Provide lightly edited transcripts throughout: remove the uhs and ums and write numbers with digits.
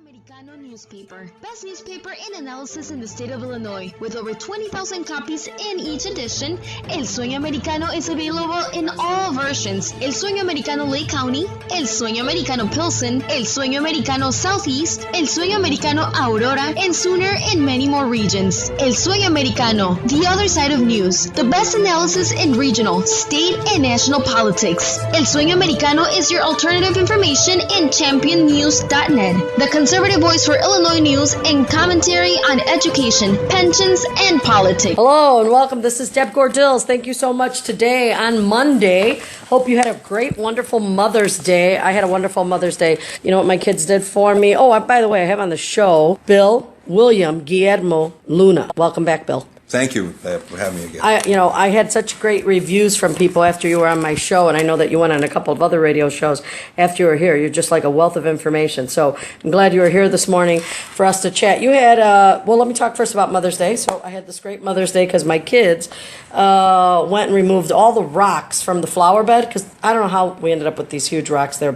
Americano newspaper. Best newspaper in analysis in the state of Illinois. With over 20,000 copies in each edition, El Sueño Americano is available in all versions. El Sueño Americano Lake County, El Sueño Americano Pilsen, El Sueño Americano Southeast, El Sueño Americano Aurora, and sooner in many more regions. El Sueño Americano, the other side of news. The best analysis in regional, state, and national politics. El Sueño Americano is your alternative information in championnews.net. The conservative voice for Illinois news and commentary on education, pensions, and politics. Hello and welcome. This is Deb Gordills. Thank you so much today on Monday. Hope you had a great, wonderful Mother's Day. I had a wonderful Mother's Day. You know what my kids did for me? Oh, by the way, I have on the show Bill, William, Guillermo, Luna. Welcome back, Bill. Thank you for having me again. I had such great reviews from people after you were on my show, and I know that you went on a couple of other radio shows after you were here. You're just like a wealth of information. So I'm glad you were here this morning for us to chat. You had, well, let me talk first about Mother's Day. So I had this great Mother's Day because my kids went and removed all the rocks from the flower bed, because I don't know how we ended up with these huge rocks there,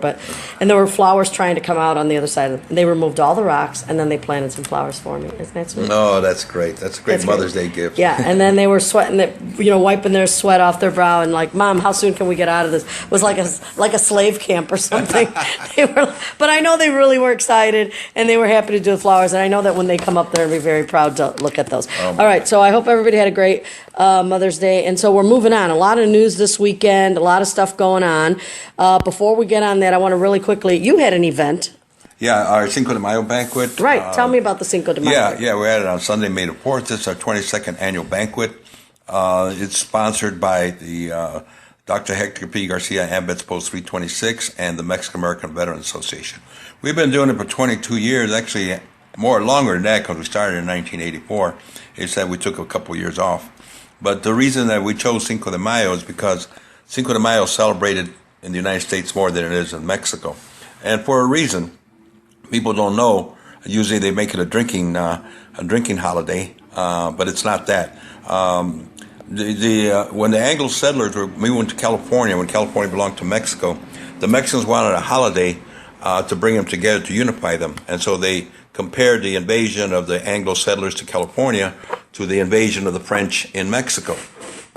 and there were flowers trying to come out on the other side of them. They removed all the rocks, and then they planted some flowers for me. Isn't that sweet? No, that's great. That's a great Mother's Day gift. Yeah, and then they were sweating, wiping their sweat off their brow, and like, Mom, how soon can we get out of this? It was like a slave camp or something. But I know they really were excited, and they were happy to do the flowers, and I know that when they come up there, they'll be very proud to look at those. All right, so I hope everybody had a great Mother's Day, and so we're moving on. A lot of news this weekend, a lot of stuff going on. Before we get on that, I want to really quickly, you had an event. Yeah, our Cinco de Mayo banquet. Right. Tell me about the Cinco de Mayo. Yeah, we had it on Sunday, May the 4th. It's our 22nd annual banquet. It's sponsored by the Dr. Hector P. Garcia Ambets Post 326 and the Mexican-American Veterans Association. We've been doing it for 22 years, actually longer than that, because we started in 1984. It's that we took a couple of years off. But the reason that we chose Cinco de Mayo is because Cinco de Mayo is celebrated in the United States more than it is in Mexico. And for a reason. People don't know. Usually they make it a drinking holiday, but it's not that. When the Anglo settlers moved to California, when California belonged to Mexico, the Mexicans wanted a holiday to bring them together, to unify them, and so they compared the invasion of the Anglo settlers to California to the invasion of the French in Mexico.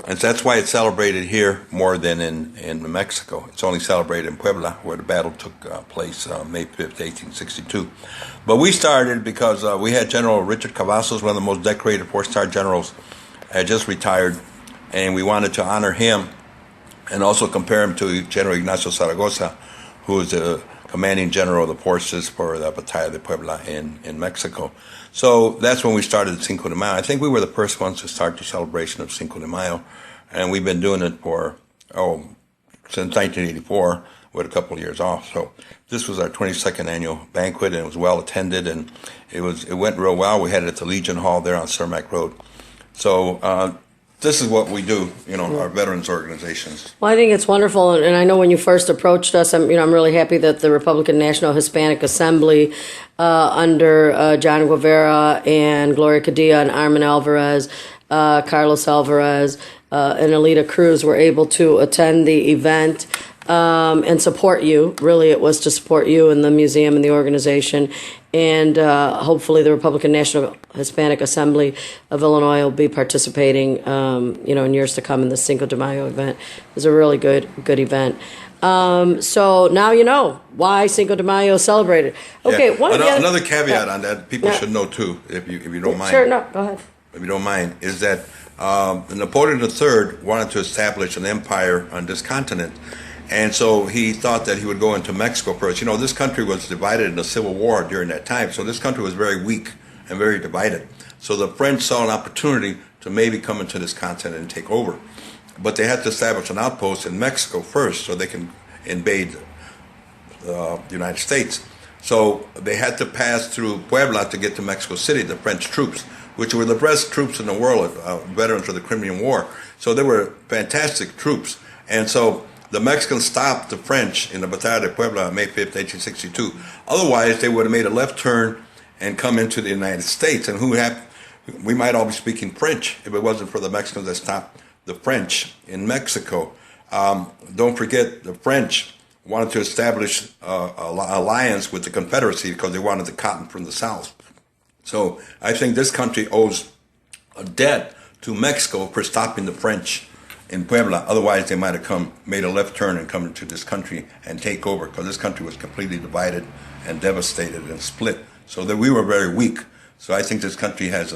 And so that's why it's celebrated here more than in Mexico. It's only celebrated in Puebla, where the battle took place May 5th, 1862. But we started because we had General Richard Cavazos, one of the most decorated four-star generals, had just retired, and we wanted to honor him and also compare him to General Ignacio Zaragoza, who is the commanding general of the forces for the Batalla de Puebla in Mexico. So that's when we started Cinco de Mayo. I think we were the first ones to start the celebration of Cinco de Mayo, and we've been doing it for, since 1984, with a couple of years off. So this was our 22nd annual banquet, and it was well attended, and it went real well. We had it at the Legion Hall there on Cermak Road. So this is what we do, our veterans organizations. Well, I think it's wonderful, and I know when you first approached us, I'm really happy that the Republican National Hispanic Assembly, under John Guevara and Gloria Cadilla and Armin Alvarez, Carlos Alvarez, and Alita Cruz were able to attend the event and support you. Really, it was to support you and the museum and the organization. And hopefully the Republican National Hispanic Assembly of Illinois will be participating, in years to come in the Cinco de Mayo event. It was a really good event. So now you know why Cinco de Mayo is celebrated. Okay, yeah. Another caveat on that people should know too, if you don't mind. Sure, no, go ahead. If you don't mind, is that Napoleon III wanted to establish an empire on this continent. And so he thought that he would go into Mexico first. This country was divided in a civil war during that time, so this country was very weak and very divided. So the French saw an opportunity to maybe come into this continent and take over. But they had to establish an outpost in Mexico first so they can invade the United States. So they had to pass through Puebla to get to Mexico City, the French troops, which were the best troops in the world, veterans of the Crimean War. So they were fantastic troops. And so the Mexicans stopped the French in the Batalla de Puebla on May 5th, 1862. Otherwise, they would have made a left turn and come into the United States. And we might all be speaking French if it wasn't for the Mexicans that stopped the French in Mexico. Don't forget, the French wanted to establish an alliance with the Confederacy because they wanted the cotton from the South. So I think this country owes a debt to Mexico for stopping the French in Puebla. Otherwise, they might have made a left turn and come into this country and take over, because this country was completely divided and devastated and split. So that we were very weak. So I think this country has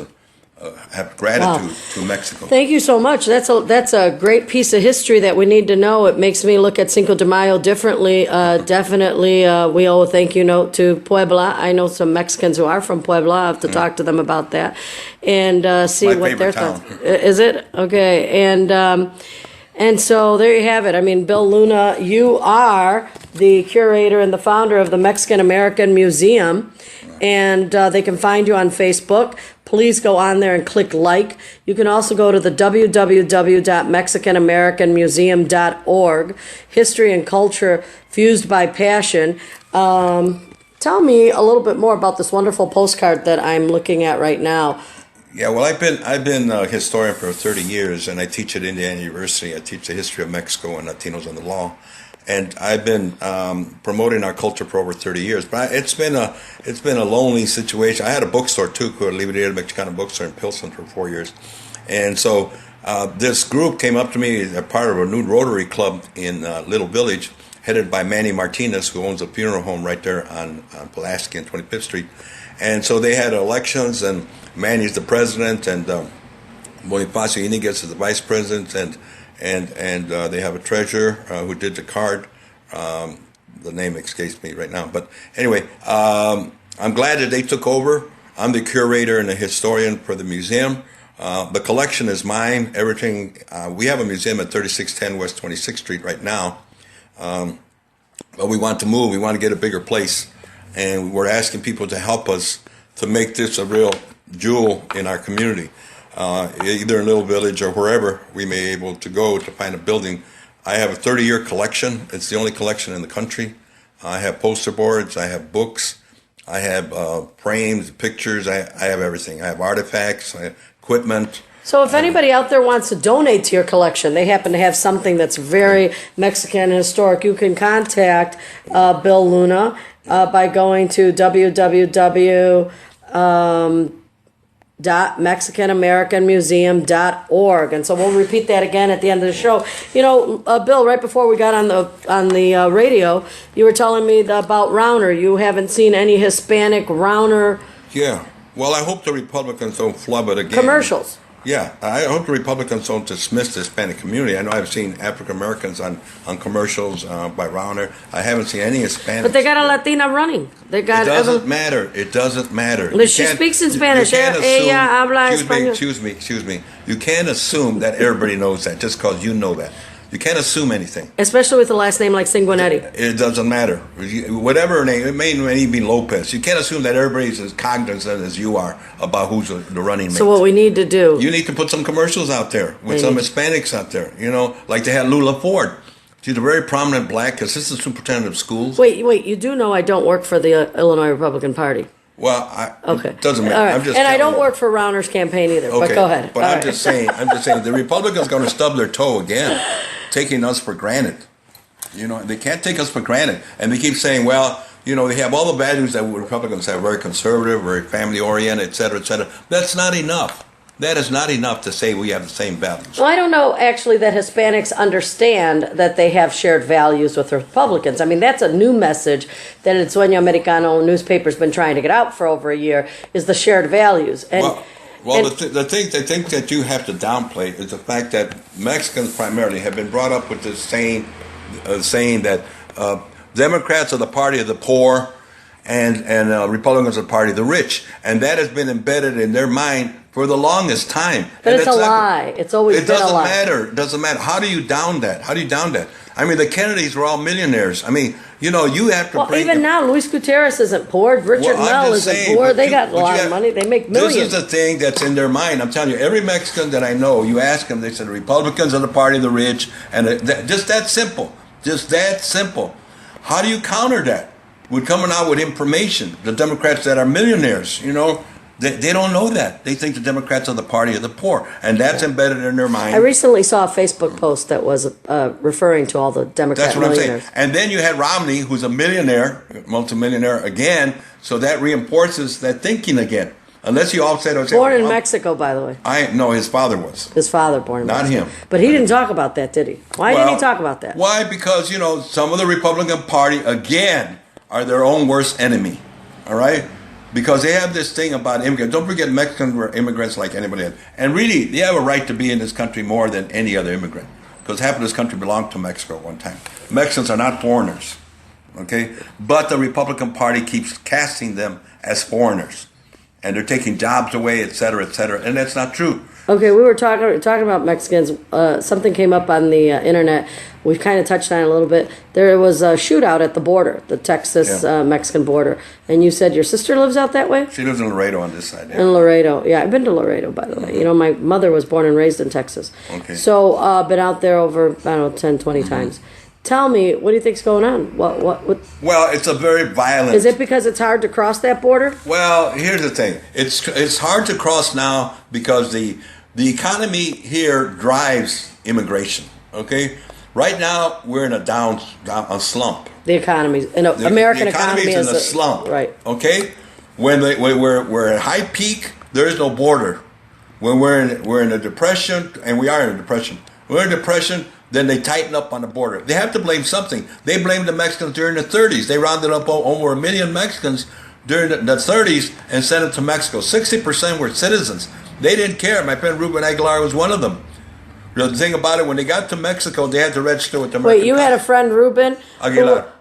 have gratitude to Mexico. Thank you so much. That's a great piece of history that we need to know. It makes me look at Cinco de Mayo differently. Definitely, we owe a thank you note to Puebla. I know some Mexicans who are from Puebla. I have to talk to them about that and see what their thoughts. Is it okay? And so there you have it. I mean, Bill Luna, you are the curator and the founder of the Mexican American Museum, and they can find you on Facebook. Please go on there and click like. You can also go to the www.mexicanamericanmuseum.org. History and culture fused by passion. Tell me a little bit more about this wonderful postcard that I'm looking at right now. Yeah, well, I've been a historian for 30 years, and I teach at Indiana University. I teach the history of Mexico and Latinos and the law, and I've been promoting our culture for over 30 years. But it's been a lonely situation. I had a bookstore too, called Libreria Mexicana Bookstore in Pilsen for 4 years, and so this group came up to me, they're part of a new Rotary Club in Little Village, headed by Manny Martinez, who owns a funeral home right there on Pulaski and 25th Street. And so they had elections, and Manny's the president, and Bonifacio Iniguez is the vice president, and they have a treasurer who did the card. The name escapes me right now, but anyway, I'm glad that they took over. I'm the curator and the historian for the museum. The collection is mine. Everything. We have a museum at 3610 West 26th Street right now, but we want to move. We want to get a bigger place. And we're asking people to help us to make this a real jewel in our community, either in Little Village or wherever we may be able to go to find a building. I have a 30-year collection. It's the only collection in the country. I have poster boards. I have books. I have frames, pictures. I have everything. I have artifacts, I have equipment. So if anybody out there wants to donate to your collection, they happen to have something that's very Mexican and historic, you can contact Bill Luna by going to www.mexicanamericanmuseum.org. And so we'll repeat that again at the end of the show. You know, Bill, right before we got on the radio, you were telling me about Rauner. You haven't seen any Hispanic Rauner. Yeah. Well, I hope the Republicans don't flub it again. Commercials. Yeah, I hope the Republicans don't dismiss the Hispanic community. I know I've seen African Americans on commercials by Rauner. I haven't seen any Hispanics. But they got a Latina running. They got. It doesn't matter. It doesn't matter. She speaks in Spanish. Ella habla español. Excuse me. You can't assume that everybody knows that just because you know that. You can't assume anything. Especially with a last name like Sanguinetti. It doesn't matter. Whatever name, it may even be Lopez. You can't assume that everybody's as cognizant as you are about who's the running mate. So what we need to do... You need to put some commercials out there with some Hispanics out there. You know, like they had Lula Ford. She's a very prominent black assistant superintendent of schools. Wait. You do know I don't work for the Illinois Republican Party. Well, it doesn't matter. Right. I'm just and I don't work for Rauner's campaign either. Okay. But go ahead. But I'm just saying, the Republicans are going to stub their toe again, taking us for granted. You know, they can't take us for granted, and they keep saying, well, you know, they have all the values that Republicans have: very conservative, very family oriented, et cetera, et cetera. That's not enough. That is not enough to say we have the same values. Well, I don't know, actually, that Hispanics understand that they have shared values with Republicans. I mean, that's a new message that El Sueño Americano newspaper's been trying to get out for over a year, is the shared values. The thing that you have to downplay is the fact that Mexicans primarily have been brought up with this saying that Democrats are the party of the poor and Republicans are the party of the rich. And that has been embedded in their mind for the longest time. But it's a lie. It's always been a lie. It doesn't matter. How do you down that? I mean, the Kennedys were all millionaires. I mean, you know, you have to bring... even now, Luis Gutierrez isn't poor. Richard Mell isn't poor. They got a lot of money. They make millions. This is the thing that's in their mind. I'm telling you, every Mexican that I know, you ask them, they said, the Republicans are the party of the rich. And just that simple. Just that simple. How do you counter that? We're coming out with information. The Democrats that are millionaires, you know... They don't know that. They think the Democrats are the party of the poor, and that's embedded in their mind. I recently saw a Facebook post that was referring to all the Democrat millionaires. That's what I'm saying. And then you had Romney, who's a millionaire, multimillionaire again, so that reinforces that thinking again. Unless you all said, born in Mexico, by the way. No, his father was. His father born in Mexico. Not him. But he didn't talk about that, did he? Why didn't he talk about that? Why? Because, some of the Republican Party, again, are their own worst enemy. All right? Because they have this thing about immigrants. Don't forget, Mexicans were immigrants like anybody else. And really, they have a right to be in this country more than any other immigrant. Because half of this country belonged to Mexico at one time. Mexicans are not foreigners. Okay? But the Republican Party keeps casting them as foreigners. And they're taking jobs away, et cetera, and that's not true. Okay, we were talking about Mexicans. Something came up on the internet. We kind of touched on it a little bit. There was a shootout at the border, the Texas-Mexican border. And you said your sister lives out that way? She lives in Laredo on this side. Yeah. In Laredo. Yeah, I've been to Laredo, by the way. My mother was born and raised in Texas. Okay. So been out there over, 10, 20 times. Tell me, what do you think's going on? What? Well, it's a very violent... Is it because it's hard to cross that border? Well, here's the thing. It's hard to cross now because the economy here drives immigration, okay? Right now, we're in a slump. The economy, American economy is in a slump, right? Okay, when we're at high peak, there is no border. When we're in a depression, and we are in a depression. We're in a depression. Then they tighten up on the border. They have to blame something. They blamed the Mexicans during the 30s. They rounded up over 1 million Mexicans during the 30s and sent them to Mexico. 60% were citizens. They didn't care. My friend Ruben Aguilar was one of them. The thing about it, when they got to Mexico, they had to register with the American. Wait, you had a friend, Ruben Aguilar,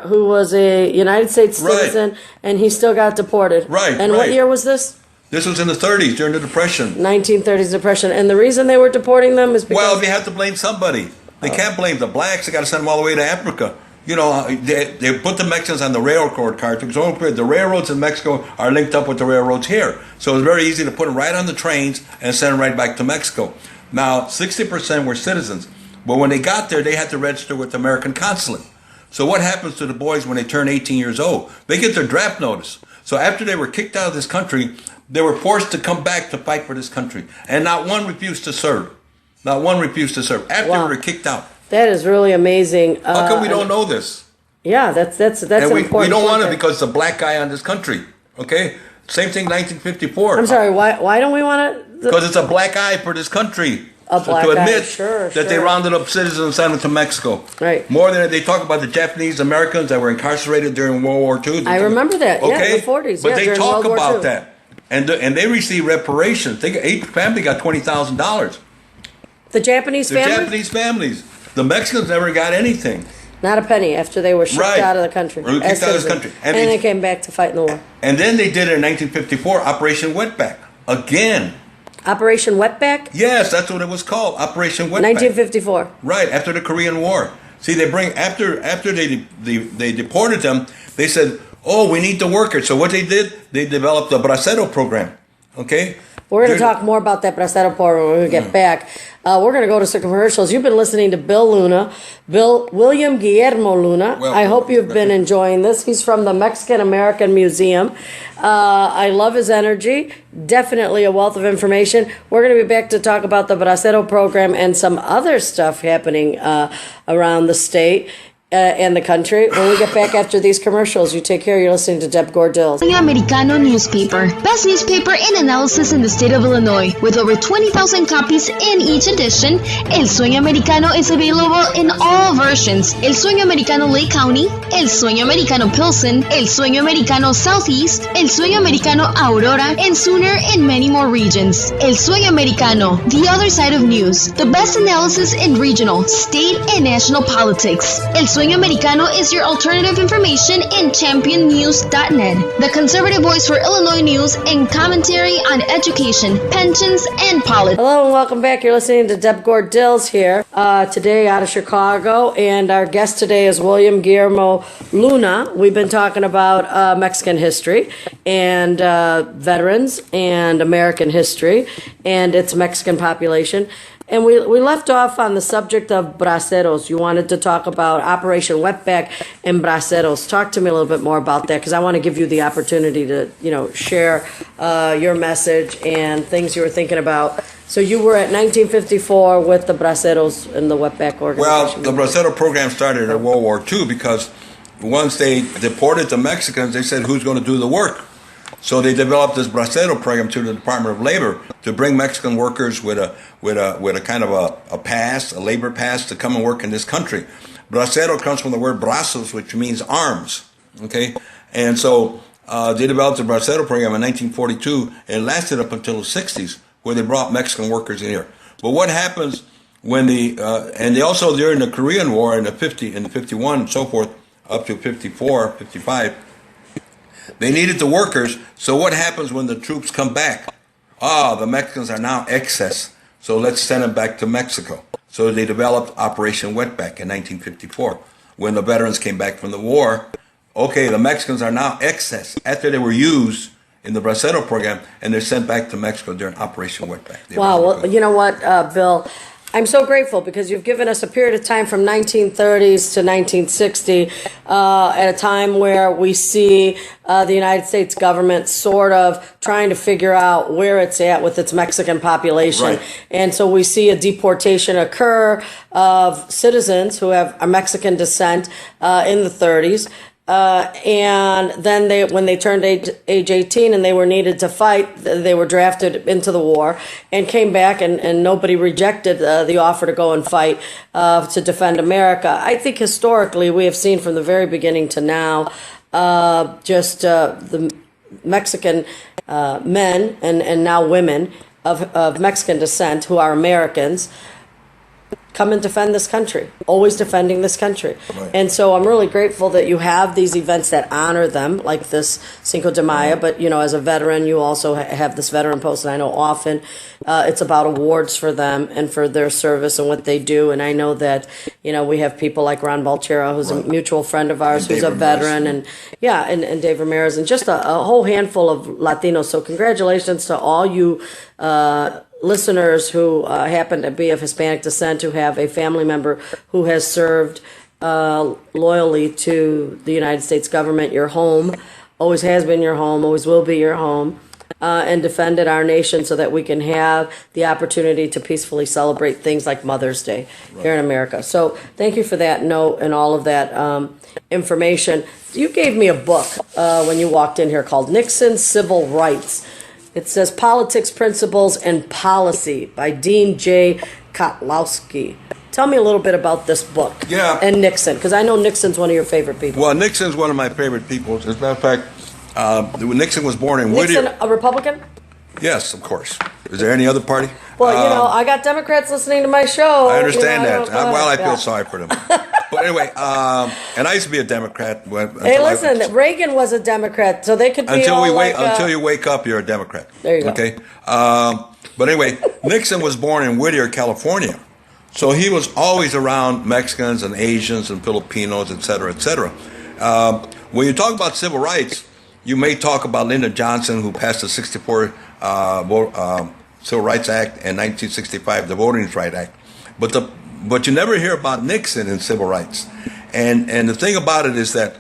who was a United States citizen, and he still got deported. Right. And what year was this? This was in the 30s, during the Depression. 1930s Depression. And the reason they were deporting them is because... Well, they have to blame somebody. They can't blame the blacks. They got to send them all the way to Africa. They put the Mexicans on the railroad card. The railroads in Mexico are linked up with the railroads here. So it's very easy to put them right on the trains and send them right back to Mexico. Now, 60% were citizens. But when they got there, they had to register with the American consulate. So what happens to the boys when they turn 18 years old? They get their draft notice. So after they were kicked out of this country, they were forced to come back to fight for this country. And not one refused to serve. Not one refused to serve after they were kicked out. That is really amazing. How come we don't know this? Yeah, that's an important we don't want it there. because it's a black guy on this country. Okay? Same thing 1954. I'm sorry, why don't we want it? Because it's a black eye for this country. A black to admit sure, that they rounded up citizens and sent them to Mexico. Right. More than they talk about the Japanese Americans that were incarcerated during World War II. I remember that. Okay? Yeah, the 40s. But they talk World about that. And they receive reparations. Each family got $20,000. The Japanese families? The Japanese families. The Mexicans never got anything. Not a penny after they were shipped out of the country. Kicked out of the country. And they came back to fight in the war. And then they did it in 1954, Operation Wetback. Again. Operation Wetback? Yes, that's what it was called, Operation Wetback. 1954. Right, after the Korean War. See, they bring after they deported them, they said, "Oh, we need the workers." So what they did, they developed the Bracero program. Okay? We're going to talk more about that Bracero program when we get back. We're going to go to some commercials. You've been listening to William Guillermo Luna. I hope you've been enjoying this. He's from the Mexican-American Museum. I love his energy. Definitely a wealth of information. We're going to be back to talk about the Bracero program and some other stuff happening around the state and the country. When we get back after these commercials, you take care. You're listening to Deb Gordills. Sueño Americano newspaper. Best newspaper in analysis in the state of Illinois. With over 20,000 copies in each edition, El Sueño Americano is available in all versions. El Sueño Americano Lake County, El Sueño Americano Pilsen, El Sueño Americano Southeast, El Sueño Americano Aurora, and sooner in many more regions. El Sueño Americano, the other side of news. The best analysis in regional, state, and national politics. El Sueño Americano is your alternative information in championnews.net, the conservative voice for Illinois news and commentary on education, pensions, and politics. Hello and welcome back. You're listening to Deb Gordills here today out of Chicago, and our guest today is William Guillermo Luna. We've been talking about Mexican history and veterans and American history and its Mexican population. And we left off on the subject of braceros. You wanted to talk about Operation Wetback and braceros. Talk to me a little bit more about that, because I want to give you the opportunity to, share your message and things you were thinking about. So you were at 1954 with the braceros and the Wetback organization. Well, the bracero program started in World War II because once they deported the Mexicans, they said, who's going to do the work? So they developed this bracero program to the Department of Labor to bring Mexican workers with a kind of a pass, a labor pass, to come and work in this country. Bracero comes from the word brazos, which means arms. Okay, and so they developed the bracero program in 1942, and it lasted up until the 60s, where they brought Mexican workers in here. But what happens when and they also during the Korean War in the 51 and so forth, up to 54, 55. They needed the workers, so what happens when the troops come back? The Mexicans are now excess, so let's send them back to Mexico. So they developed Operation Wetback in 1954. When the veterans came back from the war, okay, the Mexicans are now excess after they were used in the bracero program, and they're sent back to Mexico during Operation Wetback. Wow, well, you know what, Bill? I'm so grateful because you've given us a period of time from 1930s to 1960 at a time where we see the United States government sort of trying to figure out where it's at with its Mexican population. Right. And so we see a deportation occur of citizens who have a Mexican descent in the 30s. And then when they turned age 18 and they were needed to fight, they were drafted into the war and came back, and nobody rejected the offer to go and fight to defend America. I think historically we have seen from the very beginning to now the Mexican men and now women of Mexican descent who are Americans come and defend this country, always defending this country. Right. And so I'm really grateful that you have these events that honor them, like this Cinco de Mayo. But, as a veteran, you also have this veteran post, and I know often it's about awards for them and for their service and what they do. And I know that, we have people like Ron Balchera, who's a mutual friend of ours, who's a veteran, and Dave Ramirez, and just a whole handful of Latinos. So congratulations to all you listeners who happen to be of Hispanic descent, who have a family member who has served loyally to the United States government. Your home always has been your home, always will be your home, and defended our nation so that we can have the opportunity to peacefully celebrate things like Mother's Day here in America. So thank you for that note and all of that information. You gave me a book when you walked in here called Nixon's Civil Rights. It says Politics, Principles, and Policy by Dean J. Kotlowski. Tell me a little bit about this book. Yeah. And Nixon, because I know Nixon's one of your favorite people. Well, Nixon's one of my favorite people. As a matter of fact, when Nixon was born in Whittier. Nixon, a Republican? Yes, of course. Is there any other party? Well, I got Democrats listening to my show. I understand that. I feel sorry for them. But anyway, and I used to be a Democrat. Hey, listen, Reagan was a Democrat, so they could be until you wake up, you're a Democrat. There you go. Okay. But anyway, Nixon was born in Whittier, California, so he was always around Mexicans and Asians and Filipinos, et cetera, et cetera. When you talk about civil rights, you may talk about Lyndon Johnson, who passed the '64 Civil Rights Act and 1965, the Voting Rights Act. But you never hear about Nixon in civil rights. And the thing about it is that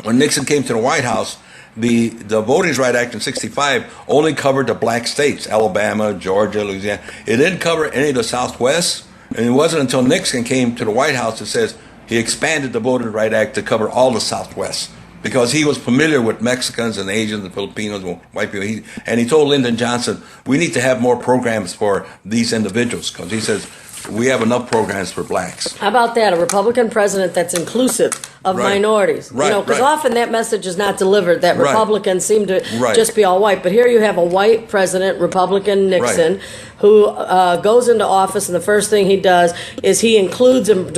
when Nixon came to the White House, the Voting Rights Act in '65 only covered the black states, Alabama, Georgia, Louisiana. It didn't cover any of the Southwest. And it wasn't until Nixon came to the White House that says he expanded the Voting Rights Act to cover all the Southwest, because he was familiar with Mexicans and Asians and Filipinos and white people. He told Lyndon Johnson, we need to have more programs for these individuals, because he says, we have enough programs for blacks. How about that? A Republican president that's inclusive of minorities. Because often that message is not delivered, that Republicans seem to just be all white. But here you have a white president, Republican Nixon, who goes into office, and the first thing he does is he includes and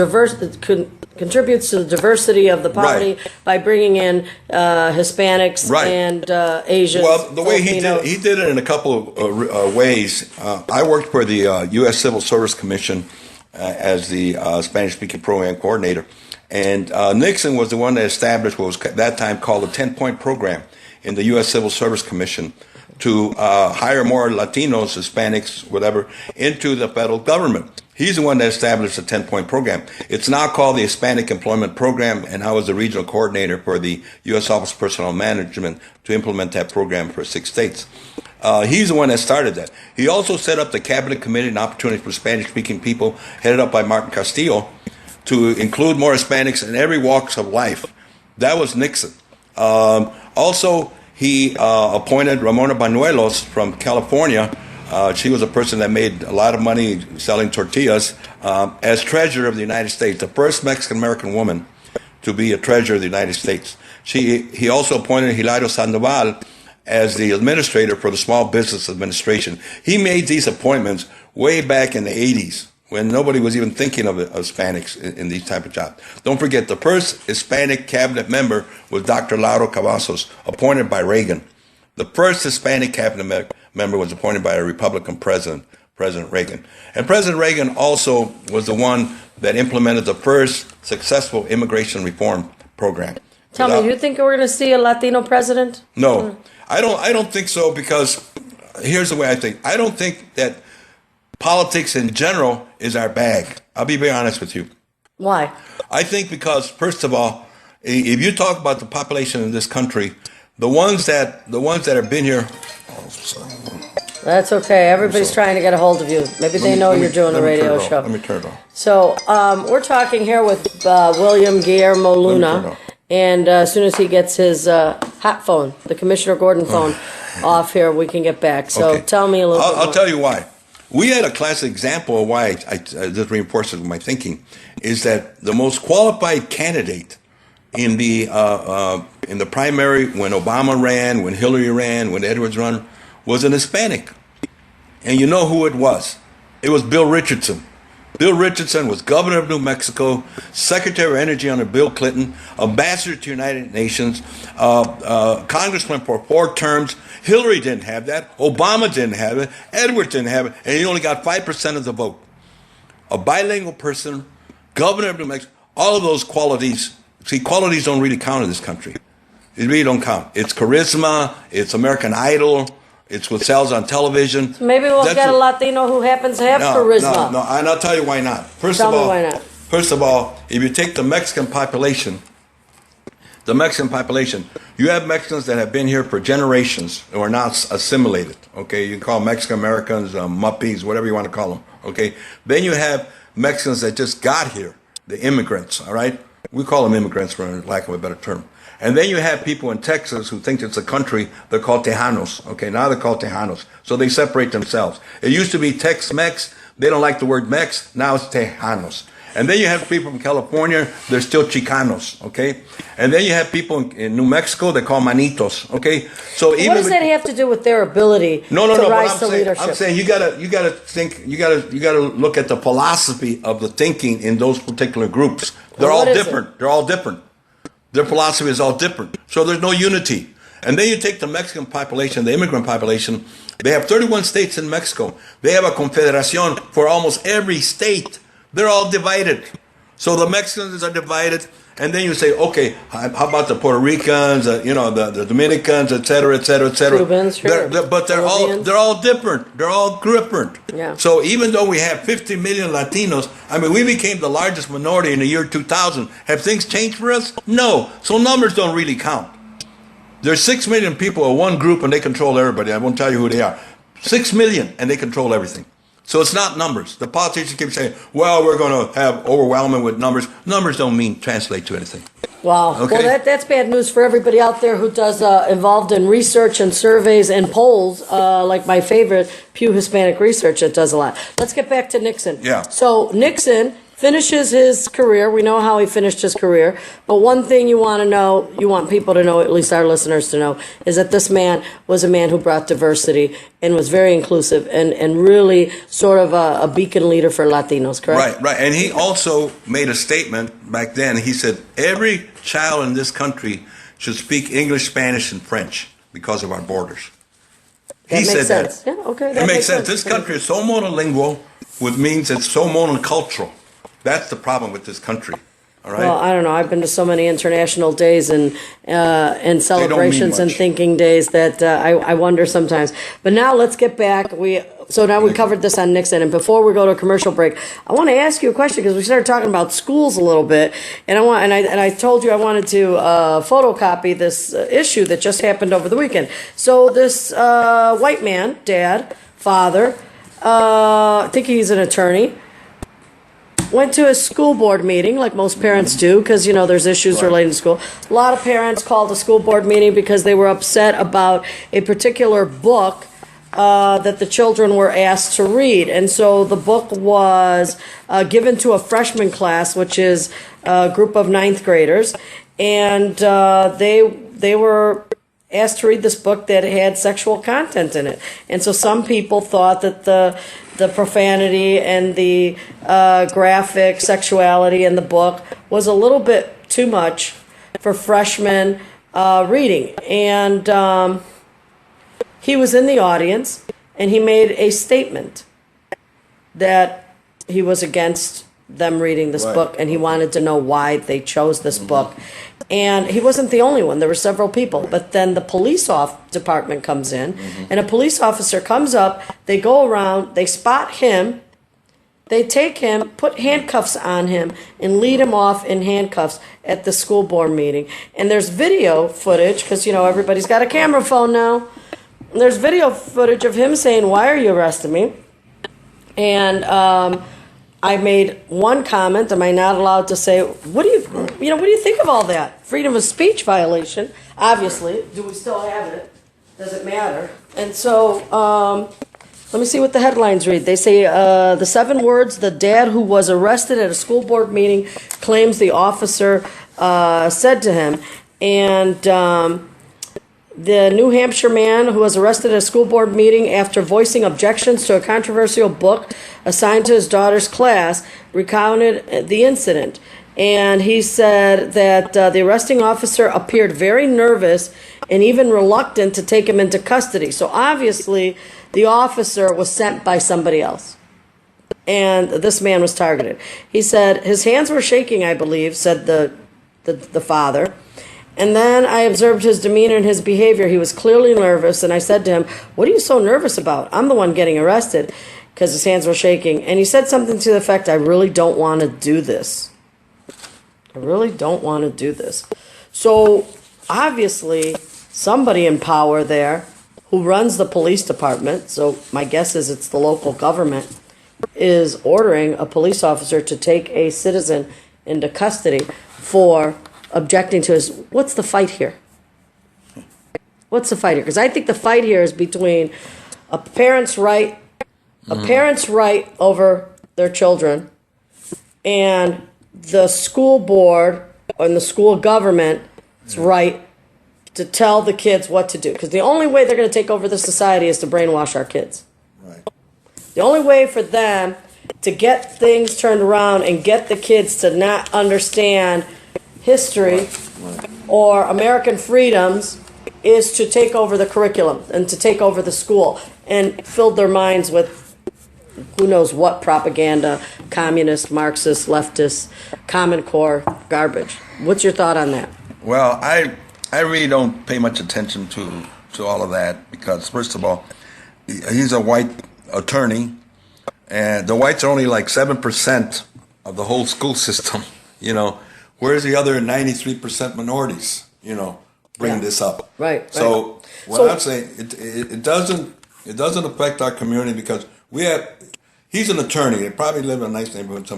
contributes to the diversity of the party by bringing in Hispanics and Asians. Well, the way he did it in a couple of ways. I worked for the U.S. Civil Service Commission as the Spanish-speaking program coordinator, and Nixon was the one that established what was at that time called the 10-point program. in the U.S. Civil Service Commission to hire more Latinos, Hispanics, whatever, into the federal government. He's the one that established the 10-point program. It's now called the Hispanic Employment Program, and I was the regional coordinator for the U.S. Office of Personnel Management to implement that program for 6 states. He's the one that started that. He also set up the Cabinet Committee on Opportunities for Spanish-Speaking People, headed up by Martin Castillo, to include more Hispanics in every walks of life. That was Nixon. Also, he appointed Ramona Banuelos from California. She was a person that made a lot of money selling tortillas as treasurer of the United States, the first Mexican-American woman to be a treasurer of the United States. He also appointed Hilario Sandoval as the administrator for the Small Business Administration. He made these appointments way back in the 80s when nobody was even thinking of Hispanics in these type of jobs. Don't forget, the first Hispanic cabinet member was Dr. Lauro Cavazos, appointed by Reagan. The first Hispanic cabinet member was appointed by a Republican president, President Reagan. And President Reagan also was the one that implemented the first successful immigration reform program. Tell me, you think we're going to see a Latino president? No, I don't think so, because here's the way I think. I don't think that politics in general is our bag. I'll be very honest with you. Why? I think because, first of all, if you talk about the population in this country, the ones that have been here. Oh, sorry. That's okay. Everybody's trying to get a hold of you. Maybe they know you're doing a radio show. Let me turn it off. So we're talking here with William Guillermo Luna. And as soon as he gets his hot phone, the Commissioner Gordon phone, off here, we can get back. So tell me a little bit more. I'll tell you why. We had a classic example of why this reinforces my thinking, is that the most qualified candidate in the primary, when Obama ran, when Hillary ran, when Edwards ran, was an Hispanic. And you know who it was? It was Bill Richardson. Bill Richardson was governor of New Mexico, Secretary of Energy under Bill Clinton, ambassador to the United Nations, congressman for 4 terms. Hillary didn't have that. Obama didn't have it. Edwards didn't have it. And he only got 5% of the vote. A bilingual person, governor of New Mexico, all of those qualities. See, qualities don't really count in this country. It really don't count. It's charisma. It's American Idol. It's what sells on television. Maybe we'll get a Latino who happens to have charisma. No, and I'll tell you why not. First of all, if you take the Mexican population, you have Mexicans that have been here for generations and are not assimilated. Okay, you can call them Mexican Americans, Muppies, whatever you want to call them. Okay, then you have Mexicans that just got here, the immigrants. All right, we call them immigrants for lack of a better term. And then you have people in Texas who think it's a country. They're called Tejanos. Okay, now they're called Tejanos. So they separate themselves. It used to be Tex-Mex. They don't like the word Mex. Now it's Tejanos. And then you have people from California. They're still Chicanos. Okay. And then you have people in New Mexico. They're called Manitos. Okay. So even what does that have to do with their ability to rise to leadership? I'm saying you gotta think. You gotta look at the philosophy of the thinking in those particular groups. They're all different. They're all different. Their philosophy is all different. So there's no unity. And then you take the Mexican population, the immigrant population. They have 31 states in Mexico. They have a confederación for almost every state. They're all divided. So the Mexicans are divided. And then you say, okay, how about the Puerto Ricans, the Dominicans, et cetera, et cetera, et cetera. Cubans, sure. But they're all different. They're all different. Yeah. So even though we have 50 million Latinos, I mean, we became the largest minority in the year 2000. Have things changed for us? No. So numbers don't really count. There's 6 million people in one group and they control everybody. I won't tell you who they are. 6 million and they control everything. So it's not numbers. The politicians keep saying, well, we're going to have overwhelming with numbers. Numbers don't translate to anything. Wow. Okay? Well, that's bad news for everybody out there who does involved in research and surveys and polls, like my favorite, Pew Hispanic Research, that does a lot. Let's get back to Nixon. Yeah. So Nixon finishes his career. We know how he finished his career. But one thing you want to know, you want people to know, at least our listeners to know, is that this man was a man who brought diversity and was very inclusive and really sort of a beacon leader for Latinos, correct? Right. And he also made a statement back then. He said, every child in this country should speak English, Spanish, and French because of our borders. He said that. Yeah, okay. It makes sense. This country is so monolingual, which means it's so monocultural. That's the problem with this country. All right. Well, I don't know. I've been to so many international days and celebrations and thinking days that I wonder sometimes. But now let's get back. We covered this on Nixon, and before we go to a commercial break, I want to ask you a question because we started talking about schools a little bit, and I told you I wanted to photocopy this issue that just happened over the weekend. So this white man, dad, father, I think he's an attorney, went to a school board meeting like most parents do because, there's issues related to school. A lot of parents called a school board meeting because they were upset about a particular book that the children were asked to read. And so the book was given to a freshman class, which is a group of ninth graders. And they were asked to read this book that had sexual content in it. And so some people thought that the profanity and the graphic sexuality in the book was a little bit too much for freshmen reading. And he was in the audience, and he made a statement that he was against them reading this book, and he wanted to know why they chose this book. And he wasn't the only one. There were several people. But then the police department comes in, and a police officer comes up. They go around. They spot him. They take him, put handcuffs on him, and lead him off in handcuffs at the school board meeting. And there's video footage, because, everybody's got a camera phone now. And there's video footage of him saying, "Why are you arresting me?" And I made one comment. Am I not allowed to say, what do you think of all that? Freedom of speech violation, obviously. Do we still have it? Does it matter? And so, let me see what the headlines read. They say, the 7 words, the dad who was arrested at a school board meeting claims the officer said to him. And the New Hampshire man who was arrested at a school board meeting after voicing objections to a controversial book assigned to his daughter's class recounted the incident. And he said that the arresting officer appeared very nervous and even reluctant to take him into custody. So obviously the officer was sent by somebody else. And this man was targeted. He said his hands were shaking, I believe, said the father. And then I observed his demeanor and his behavior. He was clearly nervous, and I said to him, "What are you so nervous about? I'm the one getting arrested," because his hands were shaking. And he said something to the effect, "I really don't want to do this. I really don't want to do this." So obviously somebody in power there who runs the police department, so my guess is it's the local government, is ordering a police officer to take a citizen into custody for objecting to his. What's the fight here? What's the fight here? Because I think the fight here is between a parent's right over their children, and the school board and the school government's right to tell the kids what to do. Because the only way they're going to take over the society is to brainwash our kids. Right. The only way for them to get things turned around and get the kids to not understand history or American freedoms is to take over the curriculum and to take over the school and fill their minds with who knows what propaganda, communist, Marxist, leftist, Common Core garbage. What's your thought on that? Well, I really don't pay much attention to all of that because, first of all, he's a white attorney, and the whites are only like 7% of the whole school system, Where's the other 93% minorities, bring this up? Right. So I'm saying, it doesn't affect our community because he's an attorney. They probably live in a nice neighborhood.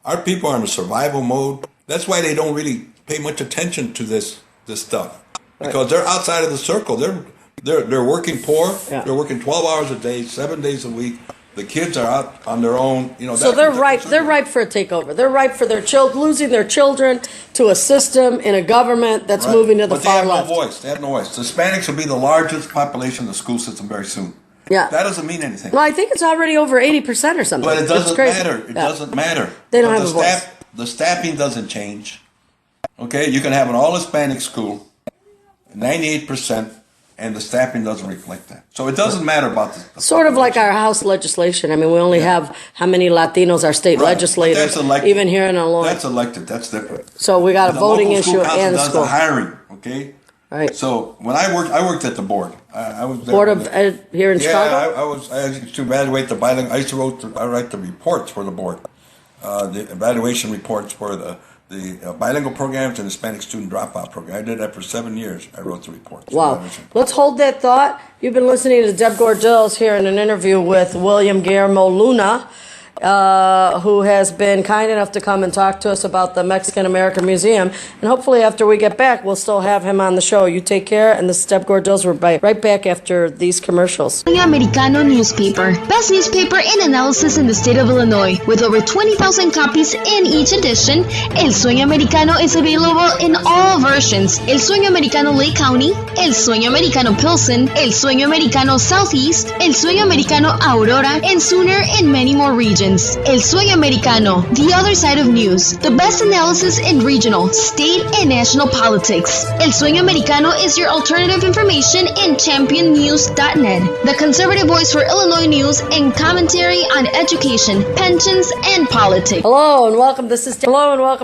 Our people are in a survival mode. That's why they don't really pay much attention to this stuff because they're outside of the circle. They're working poor. Yeah. They're working 12 hours a day, 7 days a week. The kids are out on their own, So they're ripe. They're ripe for a takeover. They're ripe for their losing their children to a system in a government that's moving to the far left. They have no voice. The Hispanics will be the largest population in the school system very soon. Yeah, that doesn't mean anything. Well, I think it's already over 80% or something. But it doesn't matter. It doesn't matter. They don't have a voice. The staffing doesn't change. Okay, you can have an all Hispanic school, 98%, and the staffing doesn't reflect that. So it doesn't matter about the sort of like our House legislation. I mean, we only have how many Latinos are state legislators, even here in Illinois. That's elected. That's different. So we got a voting issue and the does school the hiring. Okay. Right. So when I worked at the board. I was there Board of Ed here in Chicago. I used to evaluate the bilingual. I used to write the reports for the board, the evaluation reports for the bilingual programs and Hispanic student dropout program. I did that for 7 years. I wrote the reports. Wow. Let's hold that thought. You've been listening to Deb Gordills here in an interview with William Guillermo Luna, who has been kind enough to come and talk to us about the Mexican-American Museum. And hopefully after we get back, we'll still have him on the show. You take care, and this is Deb Gordills. We're right back after these commercials. Sueño Americano newspaper. Best newspaper in analysis in the state of Illinois. With over 20,000 copies in each edition, El Sueño Americano is available in all versions. El Sueño Americano Lake County, El Sueño Americano Pilsen, El Sueño Americano Southeast, El Sueño Americano Aurora, and sooner in many more regions. El Sueño Americano, the other side of news. The best analysis in regional, state, and national politics. El Sueño Americano is your alternative information in championnews.net. The conservative voice for Illinois news and commentary on education, pensions, and politics. Hello and welcome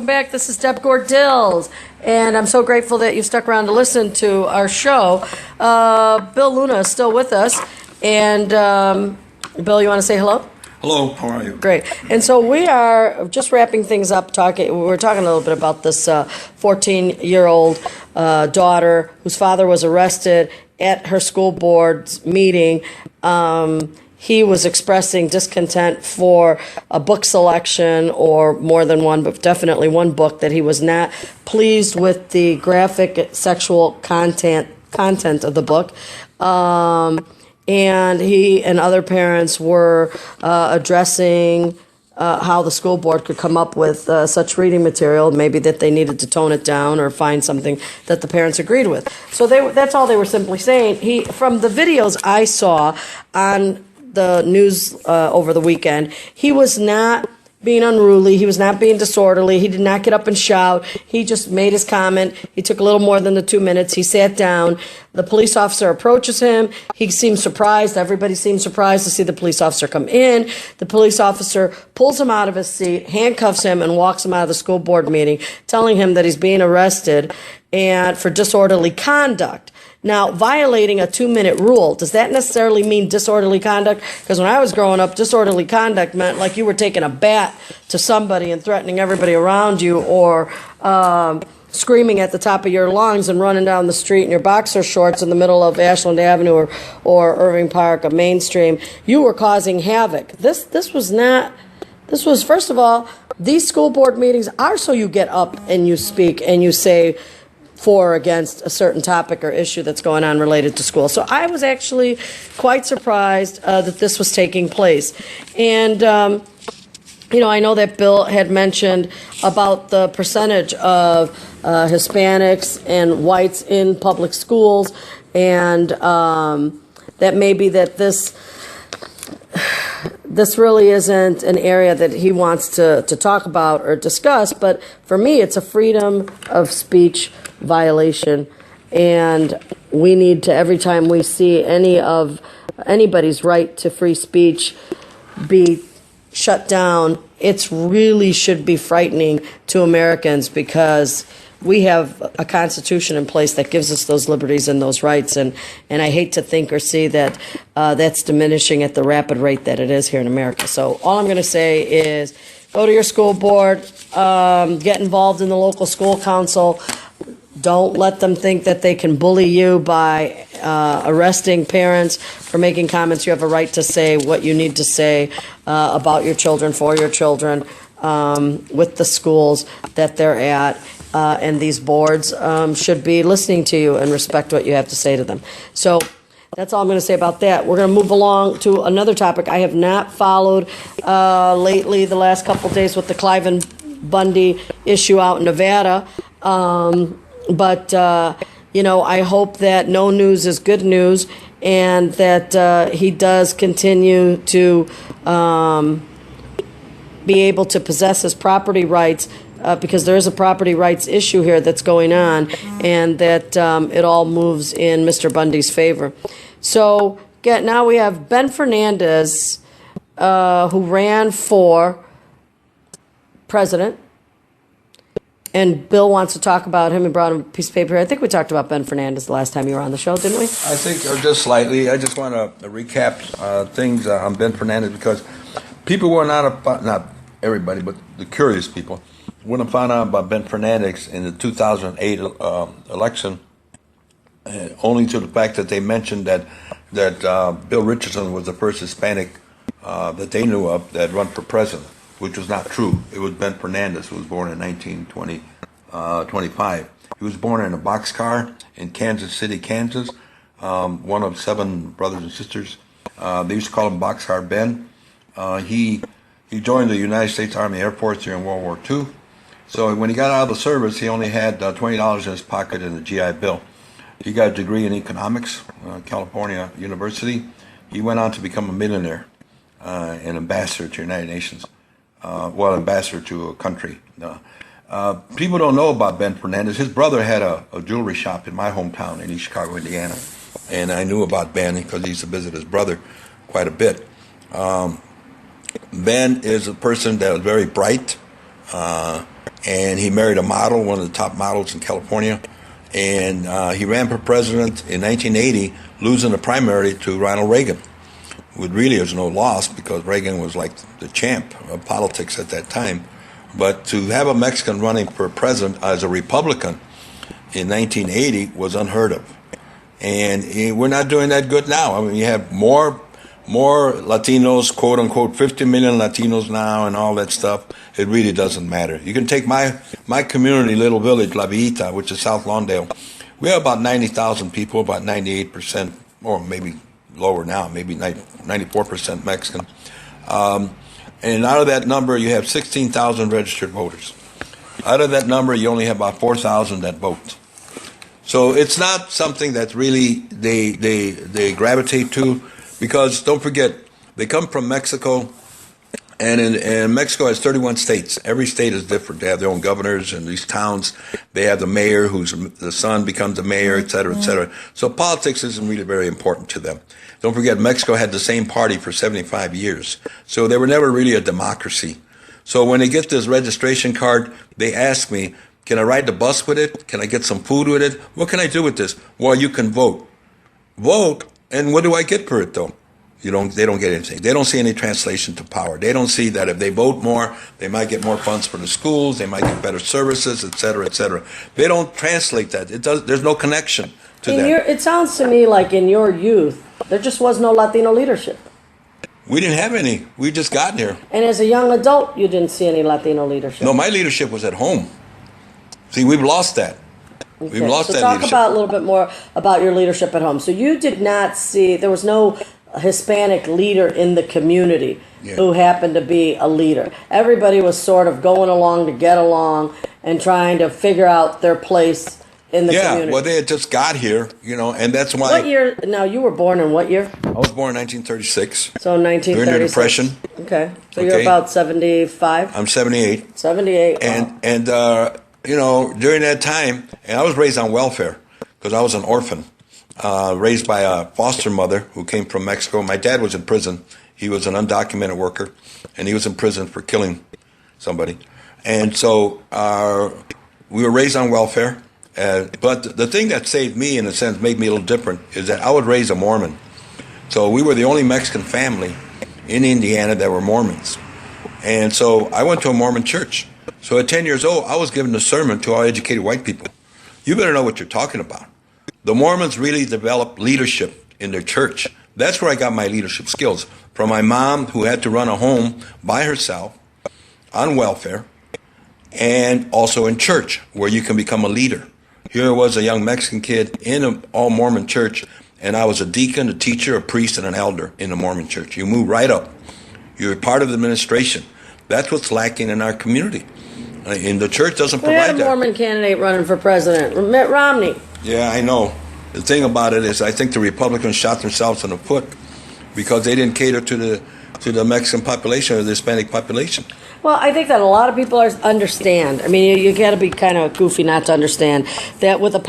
back. This is Deb Gordills. And I'm so grateful that you stuck around to listen to our show. Bill Luna is still with us. And Bill, you want to say hello? Hello, how are you? Great. And so we are just wrapping things up. We're talking a little bit about this 14-year-old daughter whose father was arrested at her school board's meeting. He was expressing discontent for a book selection, or more than one, but definitely one book, that he was not pleased with the graphic sexual content of the book. And he and other parents were addressing how the school board could come up with such reading material, maybe that they needed to tone it down or find something that the parents agreed with. So that's all they were simply saying. From the videos I saw on the news over the weekend, he was not being unruly. He was not being disorderly. He did not get up and shout. He just made his comment. He took a little more than the 2 minutes. He sat down. The police officer approaches him. He seems surprised. Everybody seems surprised to see the police officer come in. The police officer pulls him out of his seat, handcuffs him, and walks him out of the school board meeting, telling him that he's being arrested and for disorderly conduct. Now, violating a 2-minute rule, does that necessarily mean disorderly conduct? Because when I was growing up, disorderly conduct meant like you were taking a bat to somebody and threatening everybody around you, or screaming at the top of your lungs and running down the street in your boxer shorts in the middle of Ashland Avenue or Irving Park, a mainstream. You were causing havoc. This was, first of all, these school board meetings are so you get up and you speak and you say for or against a certain topic or issue that's going on related to school. So I was actually quite surprised that this was taking place. And, I know that Bill had mentioned about the percentage of Hispanics and whites in public schools, and that maybe that this really isn't an area that he wants to talk about or discuss, but for me it's a freedom of speech violation, and we need to, every time we see anybody's right to free speech be shut down, it really should be frightening to Americans, because we have a constitution in place that gives us those liberties and those rights, and I hate to think or see that that's diminishing at the rapid rate that it is here in America. So all I'm going to say is go to your school board, get involved in the local school council. Don't let them think that they can bully you by arresting parents for making comments. You have a right to say what you need to say about your children, for your children, with the schools that they're at. And these boards should be listening to you and respect what you have to say to them. So that's all I'm going to say about that. We're going to move along to another topic. I have not followed lately the last couple of days with the Cliven Bundy issue out in Nevada. But I hope that no news is good news, and that he does continue to be able to possess his property rights because there is a property rights issue here that's going on, and that it all moves in Mr. Bundy's favor. So now we have Ben Fernandez, who ran for president, and Bill wants to talk about him. He brought him a piece of paper. I think we talked about Ben Fernandez the last time you were on the show, didn't we? I think just slightly. I just want to recap things on Ben Fernandez, because people were not everybody, but the curious people, when I found out about Ben Fernandez in the 2008 election, only to the fact that they mentioned that Bill Richardson was the first Hispanic that they knew of that run for president, which was not true. It was Ben Fernandez, who was born in 1925. He was born in a boxcar in Kansas City, Kansas, one of 7 brothers and sisters. They used to call him Boxcar Ben. He joined the United States Army Air Force during World War II. So when he got out of the service, he only had $20 in his pocket and a GI Bill. He got a degree in economics, California University. He went on to become a millionaire, an ambassador to the United Nations. Ambassador to a country. People don't know about Ben Fernandez. His brother had a jewelry shop in my hometown in East Chicago, Indiana. And I knew about Ben because he used to visit his brother quite a bit. Ben is a person that was very bright, and he married a model, one of the top models in California. And he ran for president in 1980, losing the primary to Ronald Reagan. It really was no loss, because Reagan was like the champ of politics at that time. But to have a Mexican running for president as a Republican in 1980 was unheard of. And we're not doing that good now. I mean, you have more Latinos, quote unquote, 50 million Latinos now and all that stuff. It really doesn't matter. You can take my community, little village, La Villita, which is South Lawndale. We have about 90,000 people, about 98%, or maybe lower now, maybe 94% Mexican. And out of that number, you have 16,000 registered voters. Out of that number, you only have about 4,000 that vote. So it's not something that really they gravitate to, because don't forget, they come from Mexico, and Mexico has 31 states. Every state is different. They have their own governors, and these towns, they have the mayor, who's the son becomes the mayor, et cetera, et cetera. So politics isn't really very important to them. Don't forget, Mexico had the same party for 75 years. So they were never really a democracy. So when they get this registration card, they ask me, can I ride the bus with it? Can I get some food with it? What can I do with this? Well, you can vote. Vote, and what do I get for it, though? They don't get anything. They don't see any translation to power. They don't see that if they vote more, they might get more funds for the schools, they might get better services, et cetera, et cetera. They don't translate that. There's no connection to that. It sounds to me like in your youth, there just was no Latino leadership. We didn't have any. We just got here. And as a young adult, you didn't see any Latino leadership. No, my leadership was at home. See, we've lost that. Okay. We've lost that leadership. So talk a little bit more about your leadership at home. So you did not see, there was no Hispanic leader in the community who happened to be a leader. Everybody was sort of going along to get along and trying to figure out their place in the community. Yeah, well, they had just got here, and that's why. What year? Now, you were born in what year? I was born in 1936. So 1936. During the Depression. Okay. So you're about 75? I'm 78. 78. And during that time, and I was raised on welfare because I was an orphan. Raised by a foster mother who came from Mexico. My dad was in prison. He was an undocumented worker, and he was in prison for killing somebody. And so we were raised on welfare. But the thing that saved me, in a sense, made me a little different, is that I was raised a Mormon. So we were the only Mexican family in Indiana that were Mormons. And so I went to a Mormon church. So at 10 years old, I was given a sermon to all educated white people. You better know what you're talking about. The Mormons really developed leadership in their church. That's where I got my leadership skills. From my mom, who had to run a home by herself on welfare, and also in church, where you can become a leader. Here was a young Mexican kid in an all-Mormon church, and I was a deacon, a teacher, a priest, and an elder in the Mormon church. You move right up. You're part of the administration. That's what's lacking in our community. And the church doesn't provide that. We had a Mormon candidate running for president, Mitt Romney. Yeah, I know. The thing about it is I think the Republicans shot themselves in the foot because they didn't cater to to the Mexican population or the Hispanic population. Well, I think that a lot of people understand. I mean, you got to be kind of goofy not to understand that with a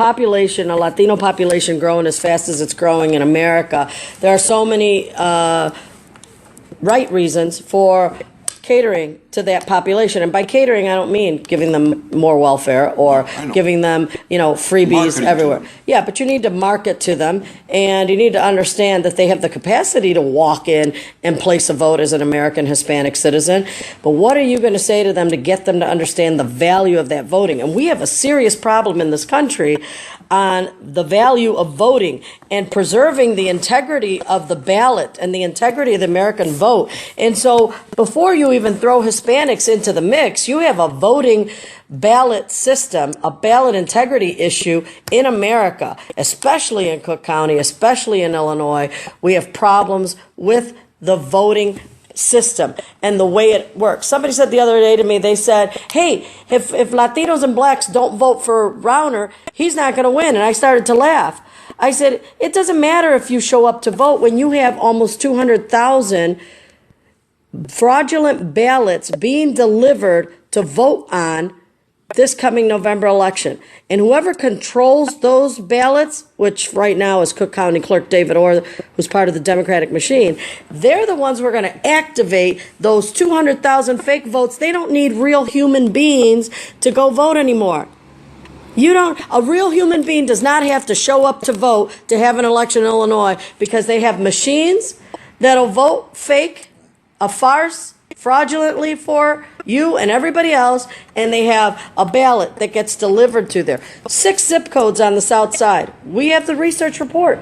Latino population growing as fast as it's growing in America, there are so many right reasons for catering to that population. And by catering, I don't mean giving them more welfare or giving them, freebies Marketing everywhere. Yeah, but you need to market to them, and you need to understand that they have the capacity to walk in and place a vote as an American Hispanic citizen. But what are you going to say to them to get them to understand the value of that voting? And we have a serious problem in this country on the value of voting and preserving the integrity of the ballot and the integrity of the American vote. And so before you even throw Hispanics into the mix, you have a voting ballot system, a ballot integrity issue in America, especially in Cook County, especially in Illinois. We have problems with the voting system and the way it works. Somebody said the other day to me, they said, hey, if Latinos and blacks don't vote for Rauner, he's not going to win. And I started to laugh. I said, it doesn't matter if you show up to vote when you have almost 200,000 fraudulent ballots being delivered to vote on this coming November election. And whoever controls those ballots, which right now is Cook County Clerk David Orr, who's part of the Democratic machine, they're the ones who are going to activate those 200,000 fake votes. They don't need real human beings to go vote anymore. A real human being does not have to show up to vote to have an election in Illinois, because they have machines that'll vote fake, a farce, fraudulently for you and everybody else, and they have a ballot that gets delivered to there. 6 zip codes on the south side. We have the research report.